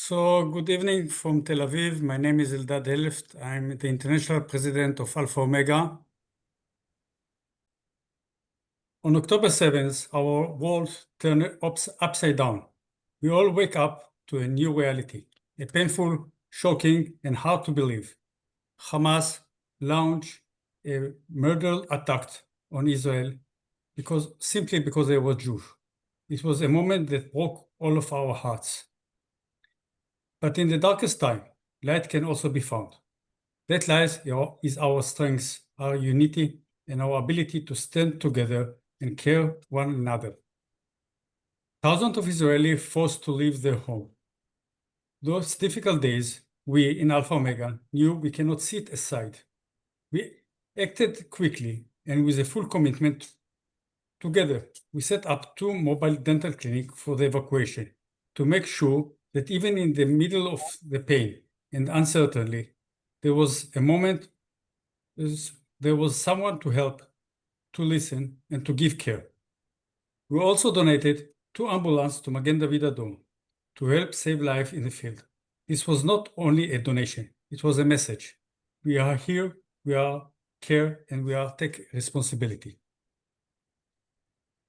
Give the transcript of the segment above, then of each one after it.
So, good evening from Tel Aviv. My name is Eldad Helft. I'm the international president of Alpha Omega. On October 7th, our world turned upside down. We all wake up to a new reality, a painful, shocking, and hard to believe. Hamas launched a murder attack on Israel simply because they were Jews. It was a moment that broke all of our hearts. But in the darkest time, light can also be found. That light is our strength, our unity, and our ability to stand together and care one another. Thousands of Israelis forced to leave their home. Those difficult days, we in Alpha Omega knew we cannot sit aside. We acted quickly and with a full commitment. Together, we set up 2 mobile dental clinics for the evacuation to make sure that even in the middle of the pain and uncertainty, there was a moment, there was someone to help, to listen, and to give care. We also donated 2 ambulances to Magen David Adom to help save life in the field. This was not only a donation, it was a message. We are here, we are care, and we are take responsibility.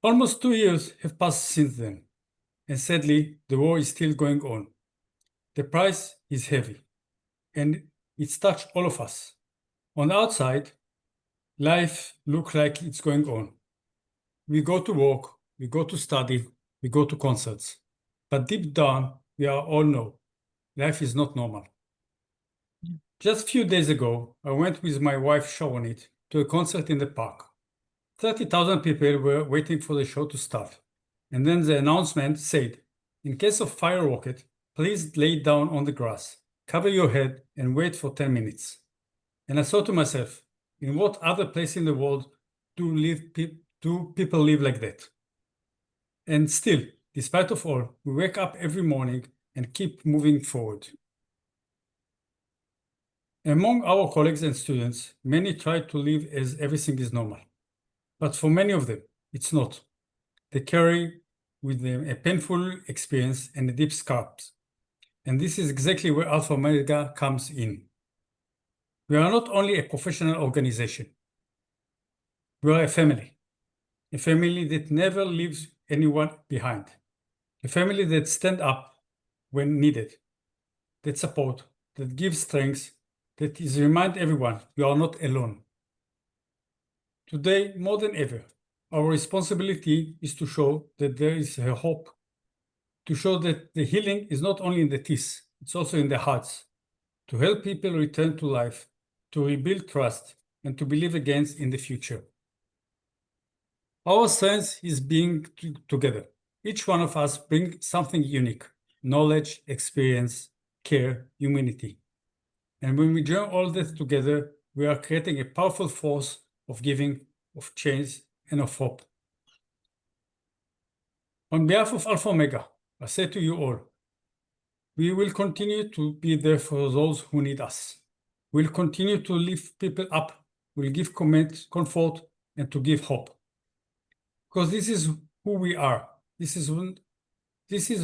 Almost 2 years have passed since then, and sadly, the war is still going on. The price is heavy, and it's touched all of us. On the outside, life looks like it's going on. We go to work, we go to study, we go to concerts. But deep down, we all know life is not normal. Just a few days ago, I went with my wife Sharonit to a concert in the park. 30,000 people were waiting for the show to start. And then the announcement said, in case of fire rocket, please lay down on the grass, cover your head, and wait for 10 minutes. And I thought to myself, in what other place in the world do people live like that? And still, despite of all, we wake up every morning and keep moving forward. Among our colleagues and students, many try to live as everything is normal. But for many of them, it's not. They carry with them a painful experience and a deep scars. And this is exactly where Alpha Omega comes in. We are not only a professional organization. We are a family that never leaves anyone behind, a family that stands up when needed, that support, that gives strength, that is remind everyone you are not alone. Today, more than ever, our responsibility is to show that there is a hope, to show that the healing is not only in the teeth, it's also in the hearts, to help people return to life, to rebuild trust, and to believe again in the future. Our strength is being together. Each one of us brings something unique, knowledge, experience, care, humanity. And when we join all this together, we are creating a powerful force of giving, of change, and of hope. On behalf of Alpha Omega, I say to you all, we will continue to be there for those who need us. We'll continue to lift people up, we'll give comfort, and to give hope. Because this is who we are. This is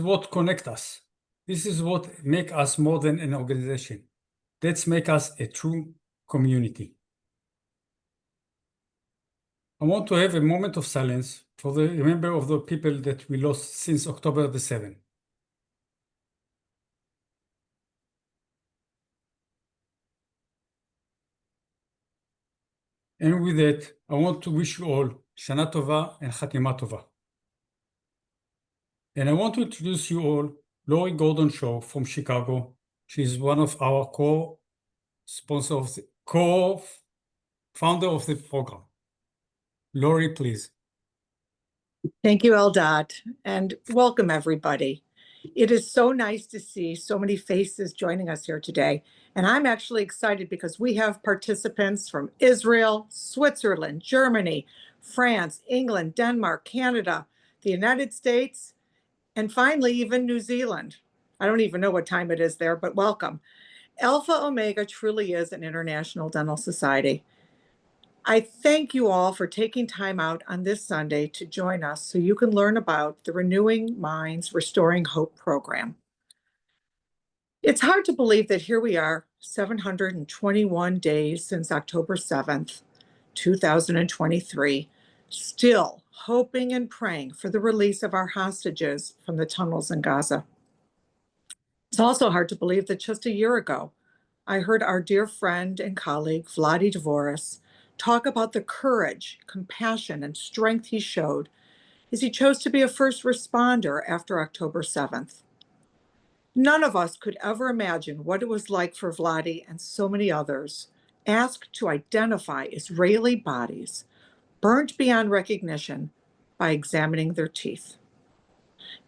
what connects us. This is what makes us more than an organization. That's make us a true community. I want to have a moment of silence for the remember of the people that we lost since October the 7th. And with that, I want to wish you all Shana Tova and Chatima Tova. And I want to introduce you all Lori Gordon Shaw from Chicago. She's one of our co-founder of the program. Lori, please. Thank you, Eldad, and welcome everybody. It is so nice to see so many faces joining us here today. And I'm actually excited because we have participants from Israel, Switzerland, Germany, France, England, Denmark, Canada, the United States, and finally, even New Zealand. I don't even know what time it is there, but welcome. Alpha Omega truly is an international dental society. I thank you all for taking time out on this Sunday to join us so you can learn about the Renewing Minds, Restoring Hope program. It's hard to believe that here we are, 721 days since October 7th, 2023, still hoping and praying for the release of our hostages from the tunnels in Gaza. It's also hard to believe that just a year ago, I heard our dear friend and colleague, Vladi Dvoris, talk about the courage, compassion, and strength he showed as he chose to be a first responder after October 7th. None of us could ever imagine what it was like for Vladi and so many others asked to identify Israeli bodies burnt beyond recognition by examining their teeth.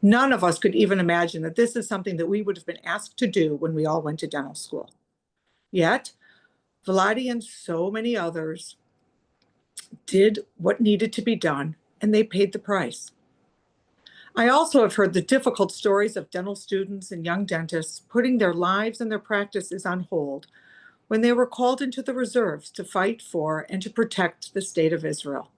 None of us could even imagine that this is something that we would have been asked to do when we all went to dental school. Yet, Vladi and so many others did what needed to be done, and they paid the price. I also have heard the difficult stories of dental students and young dentists putting their lives and their practices on hold when they were called into the reserves to fight for and to protect the state of Israel.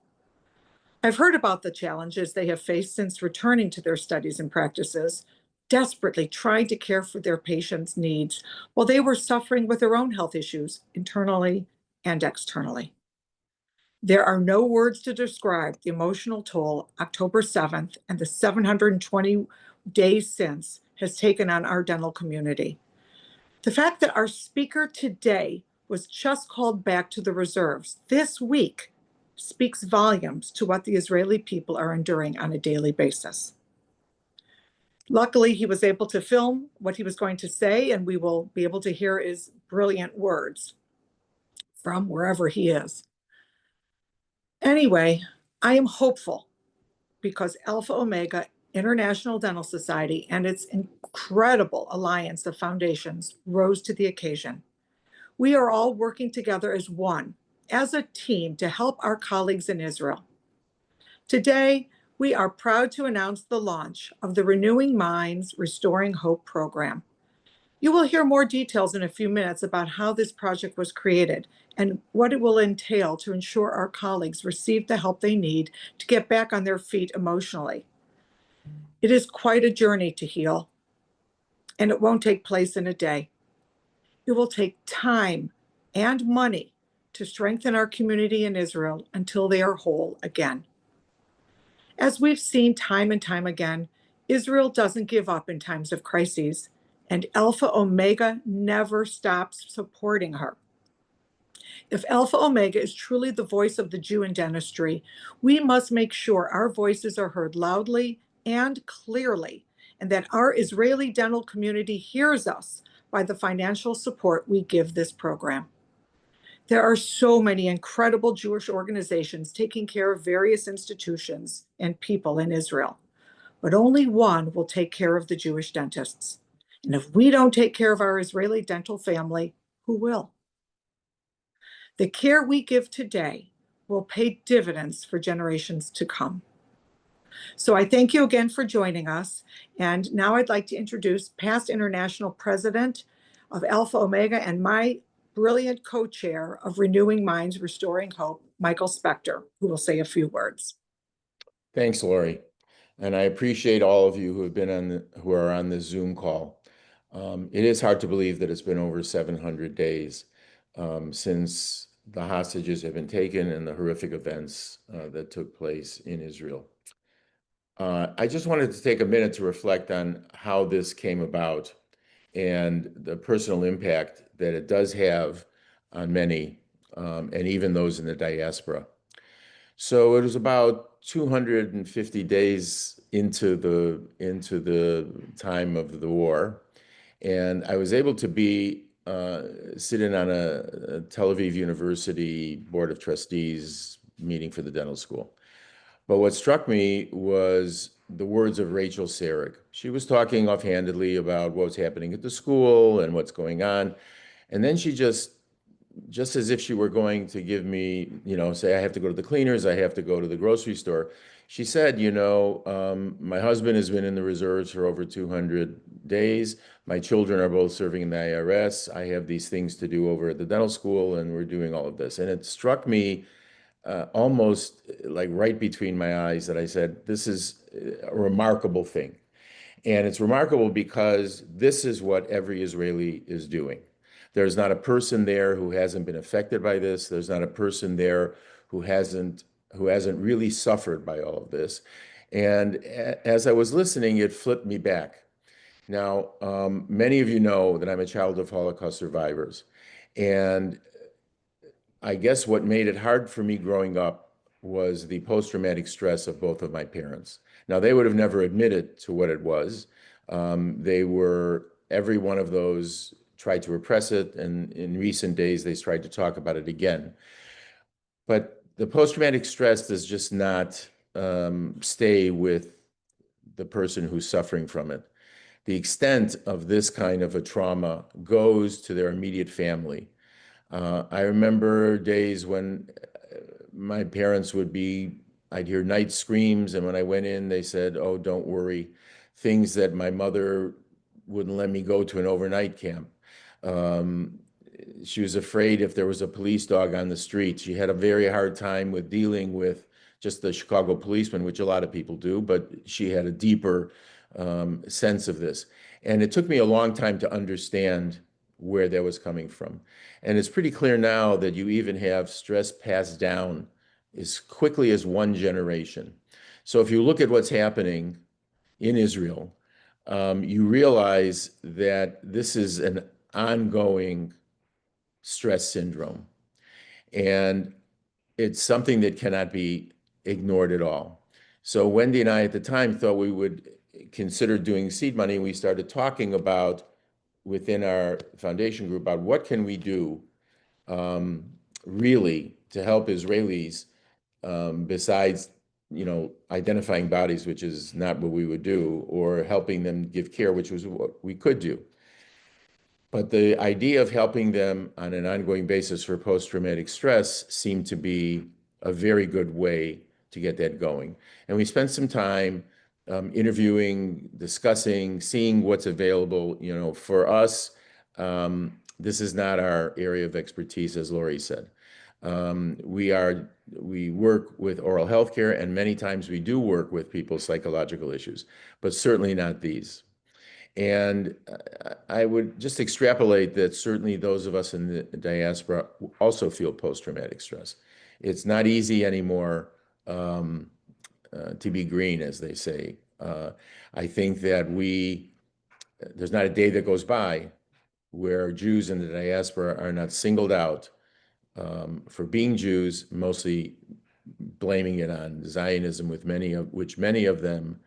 I've heard about the challenges they have faced since returning to their studies and practices, desperately trying to care for their patients' needs while they were suffering with their own health issues internally and externally. There are no words to describe the emotional toll October 7th and the 720 days since has taken on our dental community. The fact that our speaker today was just called back to the reserves this week speaks volumes to what the Israeli people are enduring on a daily basis. Luckily, he was able to film what he was going to say, and we will be able to hear his brilliant words from wherever he is. Anyway, I am hopeful because Alpha Omega International Dental Society and its incredible alliance of foundations rose to the occasion. We are all working together as one, as a team to help our colleagues in Israel. Today, we are proud to announce the launch of the Renewing Minds, Restoring Hope program. You will hear more details in a few minutes about how this project was created and what it will entail to ensure our colleagues receive the help they need to get back on their feet emotionally. It is quite a journey to heal, and it won't take place in a day. It will take time and money to strengthen our community in Israel until they are whole again. As we've seen time and time again, Israel doesn't give up in times of crises, and Alpha Omega never stops supporting her. If Alpha Omega is truly the voice of the Jew in dentistry, we must make sure our voices are heard loudly and clearly, and that our Israeli dental community hears us by the financial support we give this program. There are so many incredible Jewish organizations taking care of various institutions and people in Israel, but only one will take care of the Jewish dentists. And if we don't take care of our Israeli dental family, who will? The care we give today will pay dividends for generations to come. So I thank you again for joining us. And now I'd like to introduce past international president of Alpha Omega and my brilliant co-chair of Renewing Minds, Restoring Hope, Michael Spector, who will say a few words. Thanks, Lori. And I appreciate all of you who have been who are on this Zoom call. It is hard to believe that it's been over 700 days since the hostages have been taken and the horrific events that took place in Israel. I just wanted to take a minute to reflect on how this came about and the personal impact that it does have on many, and even those in the diaspora. So it was about 250 days into the time of the war, and I was able to be sitting on a Tel Aviv University Board of Trustees meeting for the dental school. But what struck me was the words of Rachel Sarek. She was talking offhandedly about what's happening at the school and what's going on, and then she just as if she were going to give me, say I have to go to the cleaners, I have to go to the grocery store. She said, my husband has been in the reserves for over 200 days. My children are both serving in the IRS. I have these things to do over at the dental school, and we're doing all of this. And it struck me almost like right between my eyes that I said, this is a remarkable thing. And it's remarkable because this is what every Israeli is doing. There's not a person there who hasn't been affected by this. There's not a person there who hasn't really suffered by all of this. And as I was listening, it flipped me back. Now, many of you know that I'm a child of Holocaust survivors. And I guess what made it hard for me growing up was the post-traumatic stress of both of my parents. Now, they would have never admitted to what it was. Every one of those tried to repress it, and in recent days, they tried to talk about it again. But the post-traumatic stress does just not stay with the person who's suffering from it. The extent of this kind of a trauma goes to their immediate family. I remember days when my parents I'd hear night screams, and when I went in, they said, "Oh, don't worry." Things that my mother wouldn't let me go to an overnight camp. Um, she was afraid if there was a police dog on the street. She had a very hard time with dealing with just the Chicago policeman, which a lot of people do, but she had a deeper sense of this. And it took me a long time to understand where that was coming from. And it's pretty clear now that you even have stress passed down as quickly as one generation. So if you look at what's happening in Israel, you realize that this is an ongoing stress syndrome. And it's something that cannot be ignored at all. So Wendy and I at the time thought we would consider doing seed money. We started talking about within our foundation group about what can we do really to help Israelis besides identifying bodies, which is not what we would do, or helping them give care, which was what we could do. But the idea of helping them on an ongoing basis for post-traumatic stress seemed to be a very good way to get that going. And we spent some time interviewing, discussing, seeing what's available. For us, this is not our area of expertise, as Lori said. We work with oral health care, and many times we do work with people's psychological issues, but certainly not these. And I would just extrapolate that certainly those of us in the diaspora also feel post-traumatic stress. It's not easy anymore to be green, as they say. I think that there's not a day that goes by where Jews in the diaspora are not singled out for being Jews, mostly blaming it on Zionism, which many of them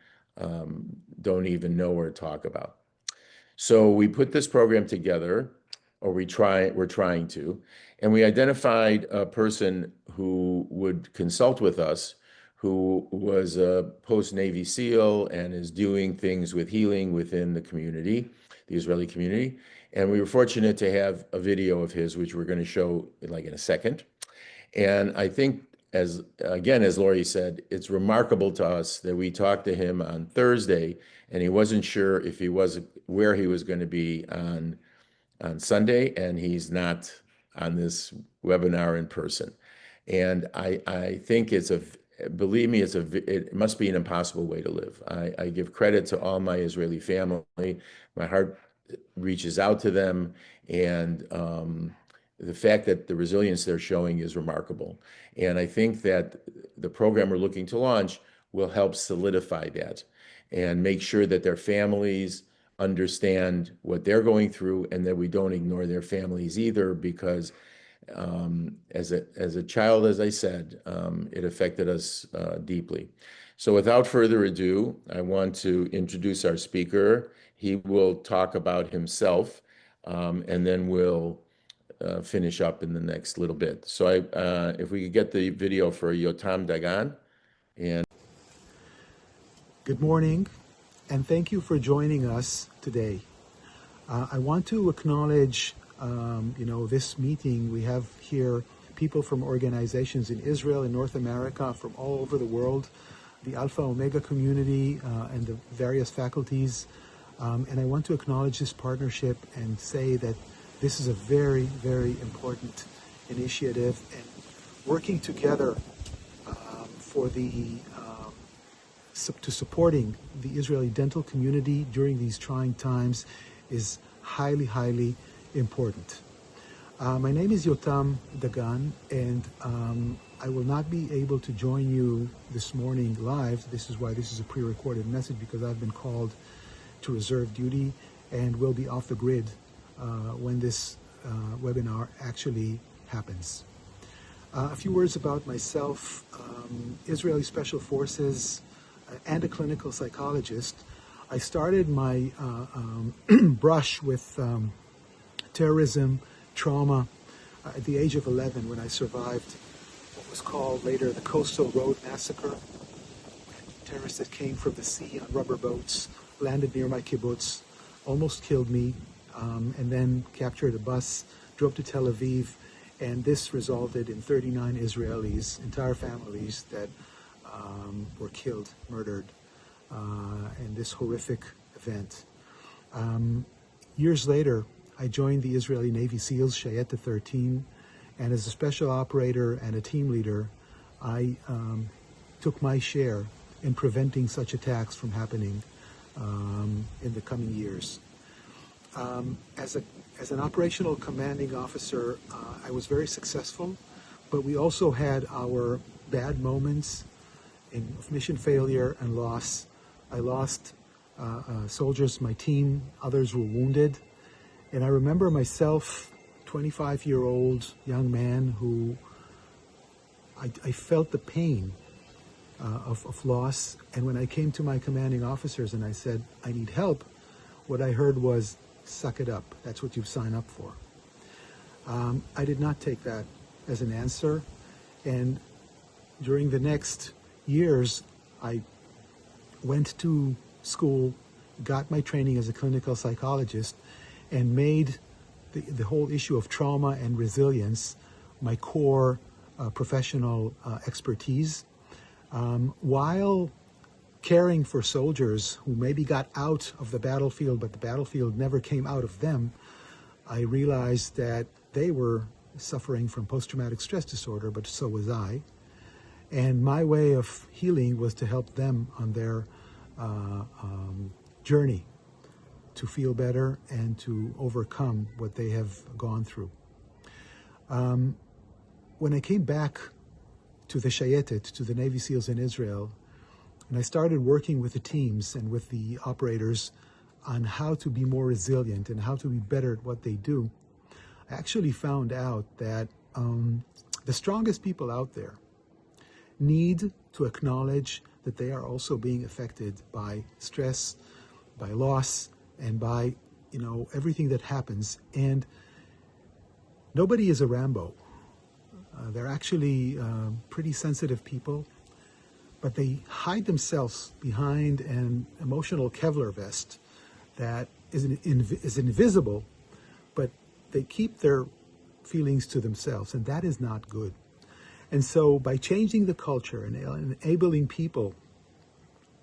don't even know or talk about. So we put this program together, or we're trying to, and we identified a person who would consult with us, who was a post-Navy SEAL and is doing things with healing within the community, the Israeli community. And we were fortunate to have a video of his, which we're going to show in a second. And I think, as Lori said, it's remarkable to us that we talked to him on Thursday, and he wasn't sure where he was going to be on Sunday, and he's not on this webinar in person. And I think believe me, it must be an impossible way to live. I give credit to all my Israeli family. My heart reaches out to them, and the fact that the resilience they're showing is remarkable. And I think that the program we're looking to launch will help solidify that and make sure that their families understand what they're going through, and that we don't ignore their families either, because as a child, as I said, it affected us deeply. So without further ado, I want to introduce our speaker. He will talk about himself, and then we'll finish up in the next little bit. So if we could get the video for Yotam Dagan. Good morning, and thank you for joining us today. I want to acknowledge, this meeting. We have here people from organizations in Israel and North America, from all over the world, the Alpha Omega community, and the various faculties. And I want to acknowledge this partnership and say that this is a very, very important initiative, and working together for the to supporting the Israeli dental community during these trying times is highly, highly important. My name is Yotam Dagan, and I will not be able to join you this morning live. This is why this is a pre-recorded message, because I've been called to reserve duty and will be off the grid when this webinar actually happens. A few words about myself. Israeli Special Forces and a clinical psychologist. I started my brush with terrorism, trauma at the age of 11 when I survived what was called later the Coastal Road Massacre. Terrorists that came from the sea on rubber boats, landed near my kibbutz, almost killed me, and then captured a bus, drove to Tel Aviv, and this resulted in 39 Israelis, entire families that were killed, murdered in this horrific event. Years later, I joined the Israeli Navy SEALs, Charitable 13, and as a special operator and a team leader, I took my share in preventing such attacks from happening in the coming years. As an operational commanding officer, I was very successful, but we also had our bad moments of mission failure and loss. I lost soldiers, my team, others were wounded. And I remember myself, 25-year-old young man who I felt the pain of loss. And when I came to my commanding officers and I said, I need help, what I heard was, suck it up. That's what you've signed up for. I did not take that as an answer. And during the next years, I went to school, got my training as a clinical psychologist, and made the whole issue of trauma and resilience my core professional expertise. While caring for soldiers who maybe got out of the battlefield, but the battlefield never came out of them, I realized that they were suffering from post-traumatic stress disorder, but so was I. And my way of healing was to help them on their journey to feel better and to overcome what they have gone through. When I came back to the Shayetet, to the Navy SEALs in Israel, and I started working with the teams and with the operators on how to be more resilient and how to be better at what they do, I actually found out that the strongest people out there need to acknowledge that they are also being affected by stress, by loss, and by, everything that happens. And nobody is a Rambo. They're actually pretty sensitive people, but they hide themselves behind an emotional Kevlar vest that is invisible, but they keep their feelings to themselves, and that is not good. And so by changing the culture and enabling people,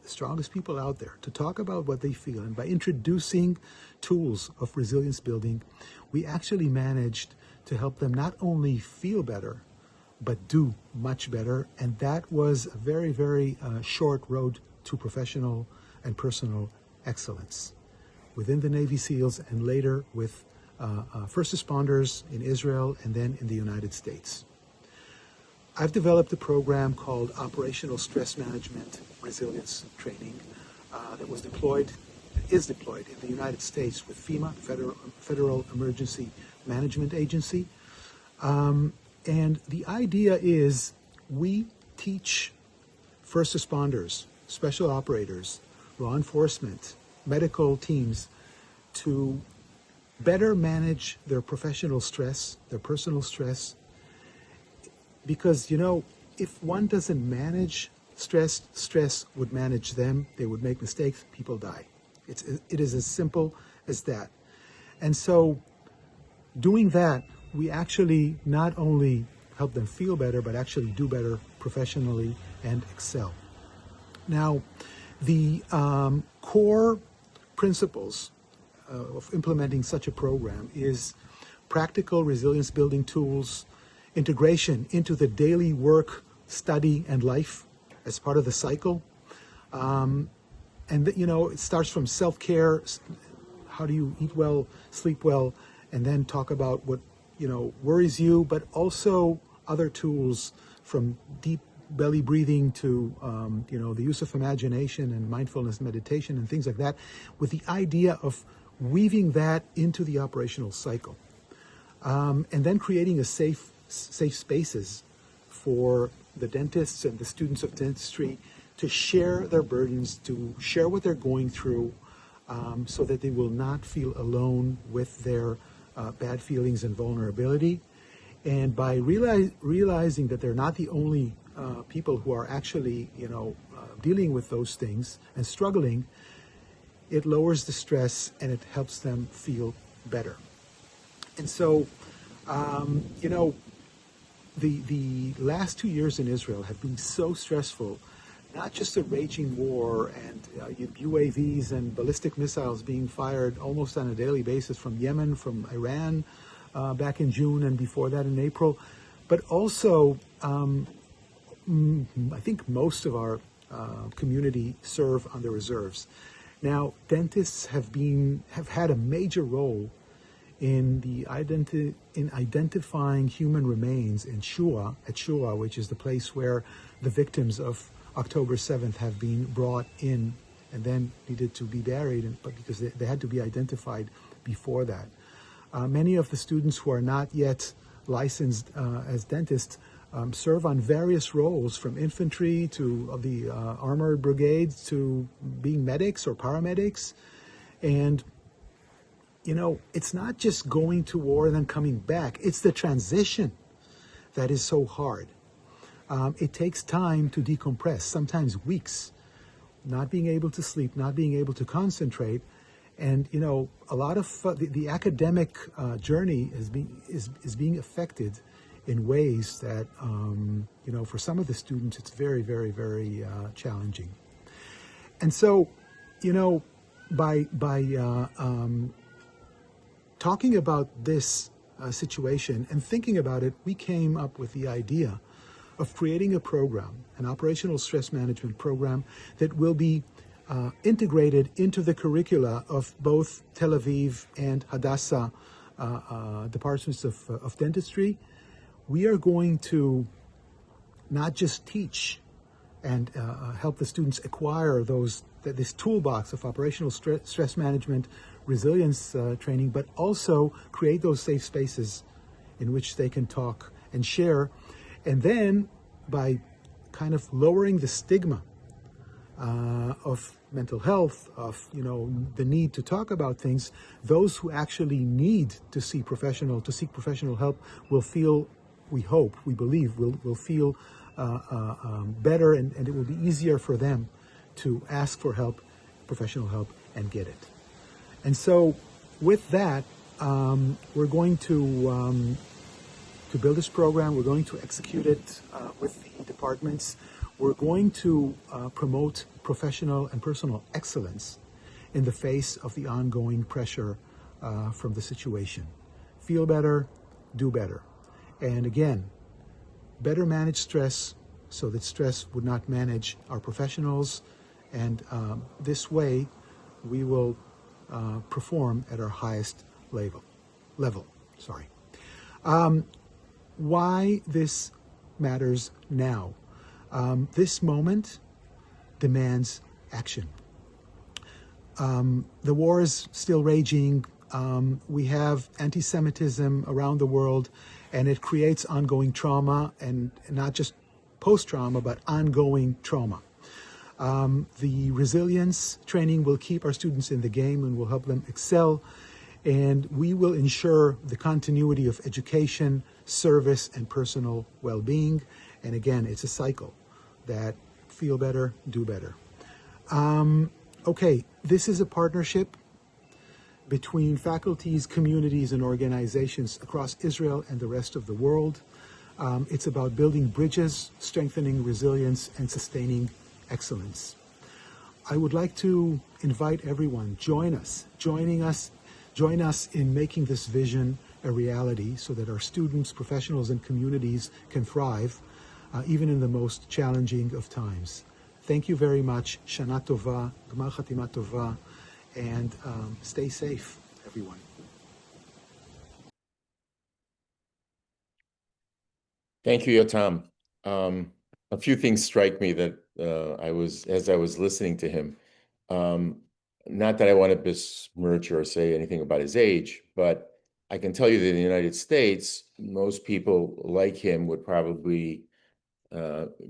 the strongest people out there, to talk about what they feel, and by introducing tools of resilience building, we actually managed to help them not only feel better, but do much better. And that was a very, very short road to professional and personal excellence within the Navy SEALs and later with first responders in Israel and then in the United States. I've developed a program called Operational Stress Management Resilience Training that is deployed in the United States with FEMA, Federal Emergency Management Agency. And the idea is we teach first responders, special operators, law enforcement, medical teams to better manage their professional stress, their personal stress. Because, if one doesn't manage stress, stress would manage them. They would make mistakes, people die. It is as simple as that. And so doing that, we actually not only help them feel better, but actually do better professionally and excel. Now, the core principles of implementing such a program is practical resilience building tools, integration into the daily work, study, and life as part of the cycle, And it starts from self-care. How do you eat well, sleep well, and then talk about what worries you, but also other tools from deep belly breathing to the use of imagination and mindfulness meditation and things like that, with the idea of weaving that into the operational cycle, and then creating a safe spaces for the dentists and the students of dentistry to share their burdens, to share what they're going through, so that they will not feel alone with their bad feelings and vulnerability. And by realizing that they're not the only people who are actually, dealing with those things and struggling, it lowers the stress and it helps them feel better. And so, the last 2 years in Israel have been so stressful. Not just a raging war and UAVs and ballistic missiles being fired almost on a daily basis from Yemen, from Iran, back in June and before that in April, but also I think most of our community serve on the reserves. Now, dentists have had a major role in identifying human remains in Shua, which is the place where the victims of October 7th have been brought in and then needed to be buried, but because they had to be identified before that. Many of the students who are not yet licensed as dentists serve on various roles, from infantry to the armored brigades to being medics or paramedics. And, it's not just going to war and then coming back. It's the transition that is so hard. It takes time to decompress, sometimes weeks, not being able to sleep, not being able to concentrate. And, a lot of the academic journey is being affected in ways that, for some of the students, it's very, very, very challenging. And so, by talking about this situation and thinking about it, we came up with the idea of creating a program, an operational stress management program that will be integrated into the curricula of both Tel Aviv and Hadassah departments of dentistry. We are going to not just teach and help the students acquire this toolbox of operational stress management, resilience training, but also create those safe spaces in which they can talk and share. And then by kind of lowering the stigma of mental health, of the need to talk about things, those who actually need to seek professional help will feel, we hope, we believe, will feel better, and it will be easier for them to ask for help, professional help, and get it. And so with that, we're going to build this program. We're going to execute it with the departments. We're going to promote professional and personal excellence in the face of the ongoing pressure from the situation. Feel better, do better. And again, better manage stress so that stress would not manage our professionals. And this way, we will perform at our highest level. Why this matters now? This moment demands action. The war is still raging. We have anti-Semitism around the world, and it creates ongoing trauma, and not just post-trauma, but ongoing trauma. The resilience training will keep our students in the game and will help them excel, and we will ensure the continuity of education, service, and personal well-being. And again, it's a cycle that feel better, do better. Okay, this is a partnership between faculties, communities, and organizations across Israel and the rest of the world. It's about building bridges, strengthening resilience, and sustaining excellence. I would like to invite everyone, join us in making this vision a reality so that our students, professionals, and communities can thrive, even in the most challenging of times. Thank you very much. Shana Tova, Gmar Chatima Tova, and stay safe, everyone. Thank you, Yotam. A few things strike me that as I was listening to him. Not that I want to besmirch or say anything about his age, but I can tell you that in the United States, most people like him would probably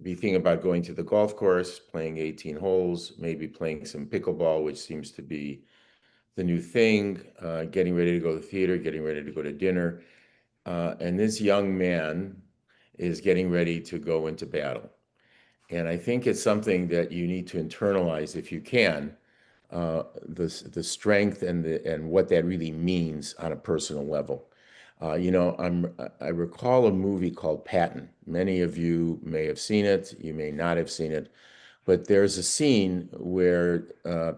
be thinking about going to the golf course, playing 18 holes, maybe playing some pickleball, which seems to be the new thing, getting ready to go to the theater, getting ready to go to dinner. And this young man is getting ready to go into battle. And I think it's something that you need to internalize if you can, the strength and what that really means on a personal level. I recall a movie called Patton. Many of you may have seen it, you may not have seen it, but there's a scene where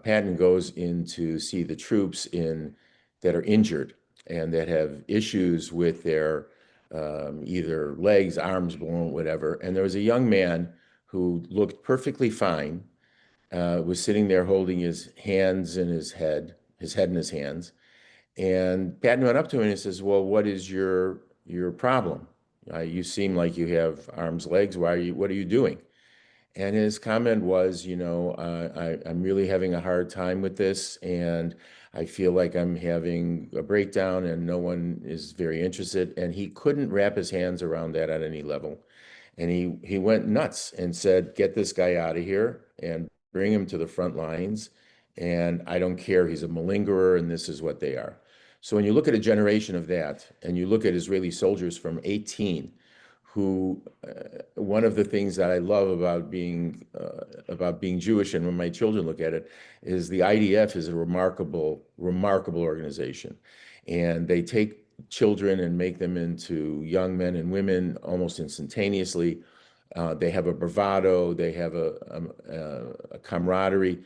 Patton goes in to see the troops that are injured and that have issues with their either legs, arms blown, whatever. And there was a young man who looked perfectly fine, was sitting there holding his hands in his head in his hands. And Patton went up to him and he says, "Well, what is your problem? You seem like you have arms, legs. What are you doing?" And his comment was, I'm really having a hard time with this, and I feel like I'm having a breakdown, and no one is very interested. And he couldn't wrap his hands around that at any level. And he went nuts and said, "Get this guy out of here and bring him to the front lines. And I don't care. He's a malingerer, and this is what they are." So when you look at a generation of that, and you look at Israeli soldiers from 18, who one of the things that I love about being Jewish, and when my children look at it, is the IDF is a remarkable organization, and they take children and make them into young men and women almost instantaneously. They have a bravado, they have a camaraderie,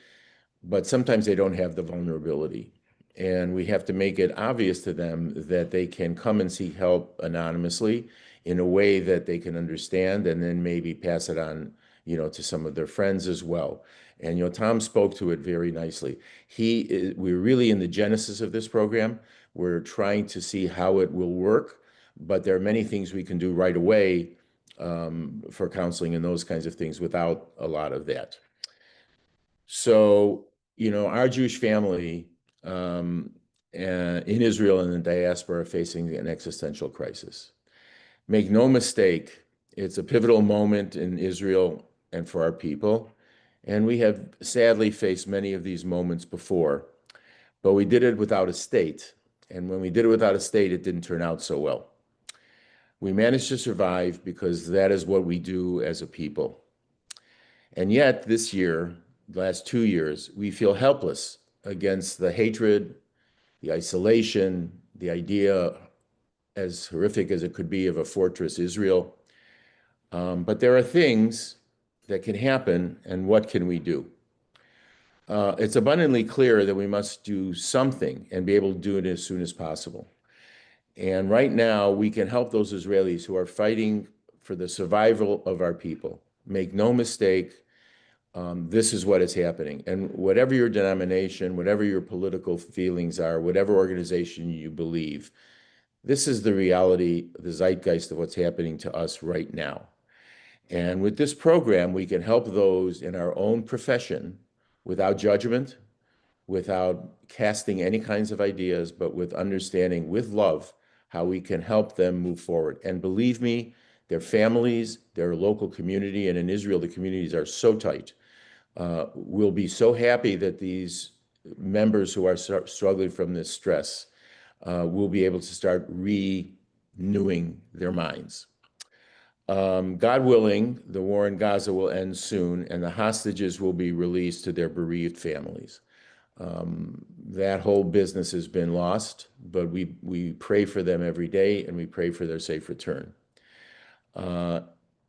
but sometimes they don't have the vulnerability. And we have to make it obvious to them that they can come and seek help anonymously in a way that they can understand, and then maybe pass it on, to some of their friends as well. And, Tom spoke to it very nicely. We're really in the genesis of this program. We're trying to see how it will work, but there are many things we can do right away for counseling and those kinds of things without a lot of that. So, our Jewish family in Israel and the diaspora are facing an existential crisis. Make no mistake, it's a pivotal moment in Israel and for our people. And we have sadly faced many of these moments before, but we did it without a state. And when we did it without a state, it didn't turn out so well. We managed to survive because that is what we do as a people. And yet this year, the last 2 years, we feel helpless against the hatred, the isolation, the idea, as horrific as it could be, of a fortress Israel. But there are things that can happen, and what can we do? It's abundantly clear that we must do something and be able to do it as soon as possible. And right now, we can help those Israelis who are fighting for the survival of our people. Make no mistake, this is what is happening. And whatever your denomination, whatever your political feelings are, whatever organization you believe, this is the reality, the zeitgeist of what's happening to us right now. And with this program, we can help those in our own profession without judgment, without casting any kinds of ideas, but with understanding, with love, how we can help them move forward. And believe me, their families, their local community, and in Israel, the communities are so tight. We'll be so happy that these members who are struggling from this stress will be able to start renewing their minds. God willing, the war in Gaza will end soon, and the hostages will be released to their bereaved families. That whole business has been lost, but we pray for them every day, and we pray for their safe return.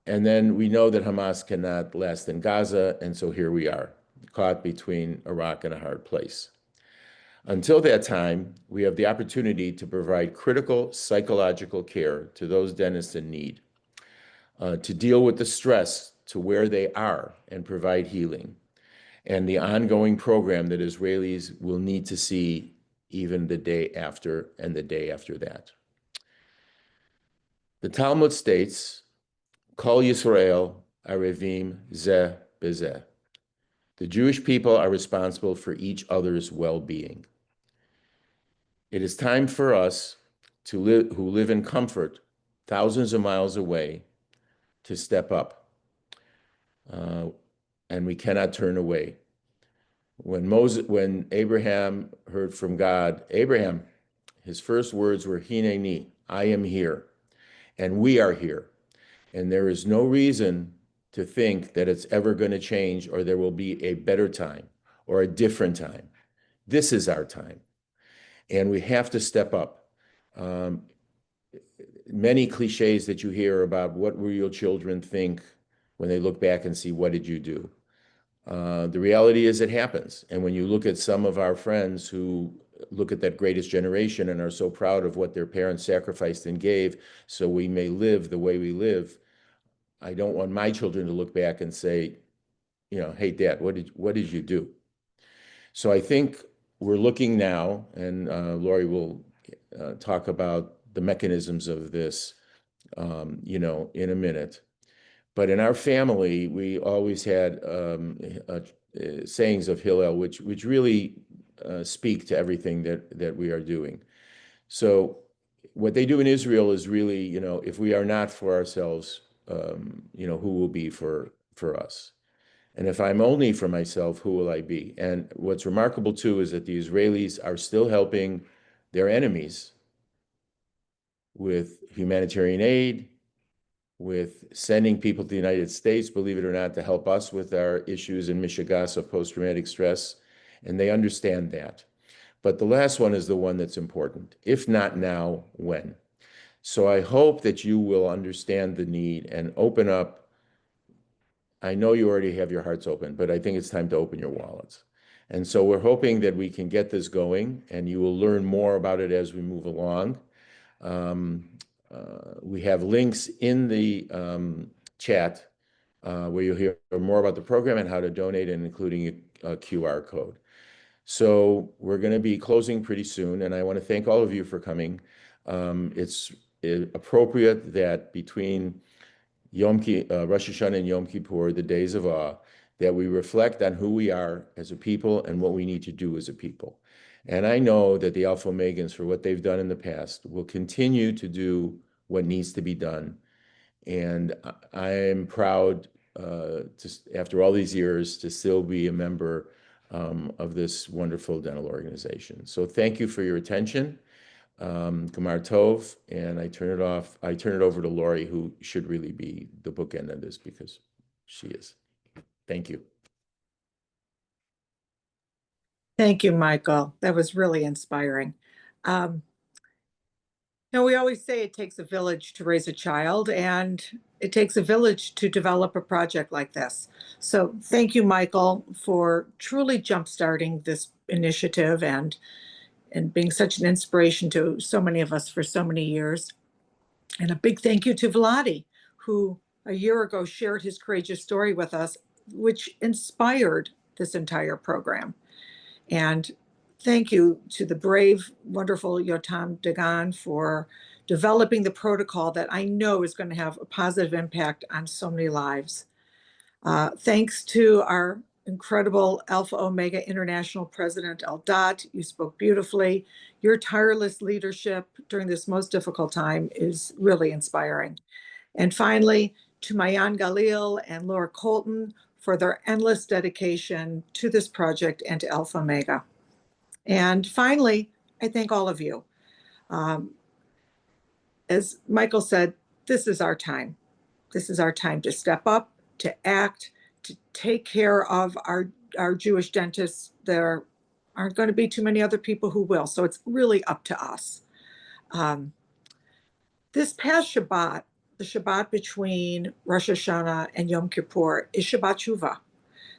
And then we know that Hamas cannot last in Gaza, and so here we are, caught between a rock and a hard place. Until that time, we have the opportunity to provide critical psychological care to those dentists in need, to deal with the stress, to where they are and provide healing, and the ongoing program that Israelis will need to see even the day after and the day after that. The Talmud states, Kol Yisrael arevim zeh bezeh. The Jewish people are responsible for each other's well-being. It is time for us who live in comfort thousands of miles away to step up. And we cannot turn away. When Abraham heard from God, Abraham, his first words were, Hineni, I am here, and we are here. And there is no reason to think that it's ever going to change or there will be a better time or a different time. This is our time, and we have to step up. Many cliches that you hear about what will your children think when they look back and see, what did you do? The reality is it happens. And when you look at some of our friends who look at that greatest generation and are so proud of what their parents sacrificed and gave so we may live the way we live, I don't want my children to look back and say, hey, Dad, what did you do? So I think we're looking now, and Lori will talk about the mechanisms of this, in a minute. But in our family, we always had sayings of Hillel, which really speak to everything that we are doing. So what they do in Israel is really, if we are not for ourselves, who will be for us? And if I'm only for myself, who will I be? And what's remarkable too is that the Israelis are still helping their enemies with humanitarian aid, with sending people to the United States, believe it or not, to help us with our issues in Michigas of post-traumatic stress. And they understand that. But the last one is the one that's important. If not now, when? So I hope that you will understand the need and open up. I know you already have your hearts open, but I think it's time to open your wallets. And so we're hoping that we can get this going, and you will learn more about it as we move along. We have links in the chat where you'll hear more about the program and how to donate, and including a QR code. So we're going to be closing pretty soon, and I want to thank all of you for coming. It's appropriate that between Rosh Hashanah and Yom Kippur, the days of awe, that we reflect on who we are as a people and what we need to do as a people. And I know that the Alpha Omegans, for what they've done in the past, will continue to do what needs to be done. And I am proud, after all these years, to still be a member of this wonderful dental organization. So thank you for your attention. Gamar Tov, and I turn it over to Lori, who should really be the bookend of this because she is. Thank you. Thank you, Michael. That was really inspiring. We always say it takes a village to raise a child, and it takes a village to develop a project like this. So thank you, Michael, for truly jumpstarting this initiative and being such an inspiration to so many of us for so many years. And a big thank you to Vladi, who a year ago shared his courageous story with us, which inspired this entire program. And thank you to the brave, wonderful Yotam Dagan for developing the protocol that I know is going to have a positive impact on so many lives. Thanks to our incredible Alpha Omega International President Eldad. You spoke beautifully. Your tireless leadership during this most difficult time is really inspiring. And finally, to Mayan Galil and Laura Colton for their endless dedication to this project and to Alpha Omega. And finally, I thank all of you. As Michael said, this is our time. This is our time to step up, to act, to take care of our Jewish dentists. There aren't going to be too many other people who will, so it's really up to us. This past Shabbat, the Shabbat between Rosh Hashanah and Yom Kippur, is Shabbat Shuvah,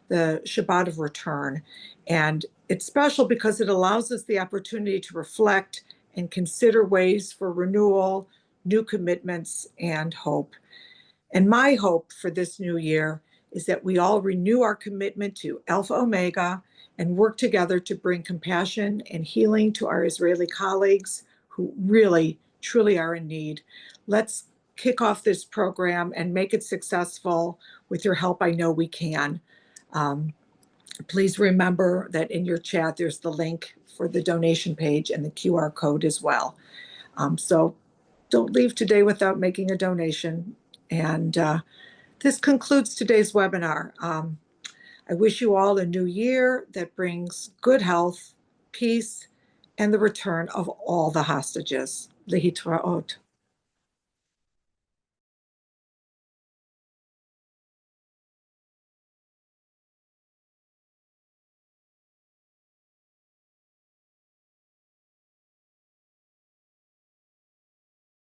the Shabbat of return. And it's special because it allows us the opportunity to reflect and consider ways for renewal, new commitments, and hope. And my hope for this new year is that we all renew our commitment to Alpha Omega and work together to bring compassion and healing to our Israeli colleagues who really, truly are in need. Let's kick off this program and make it successful. With your help, I know we can. Please remember that in your chat, there's the link for the donation page and the QR code as well. So don't leave today without making a donation. And this concludes today's webinar. I wish you all a new year that brings good health, peace, and the return of all the hostages. Lehitraot.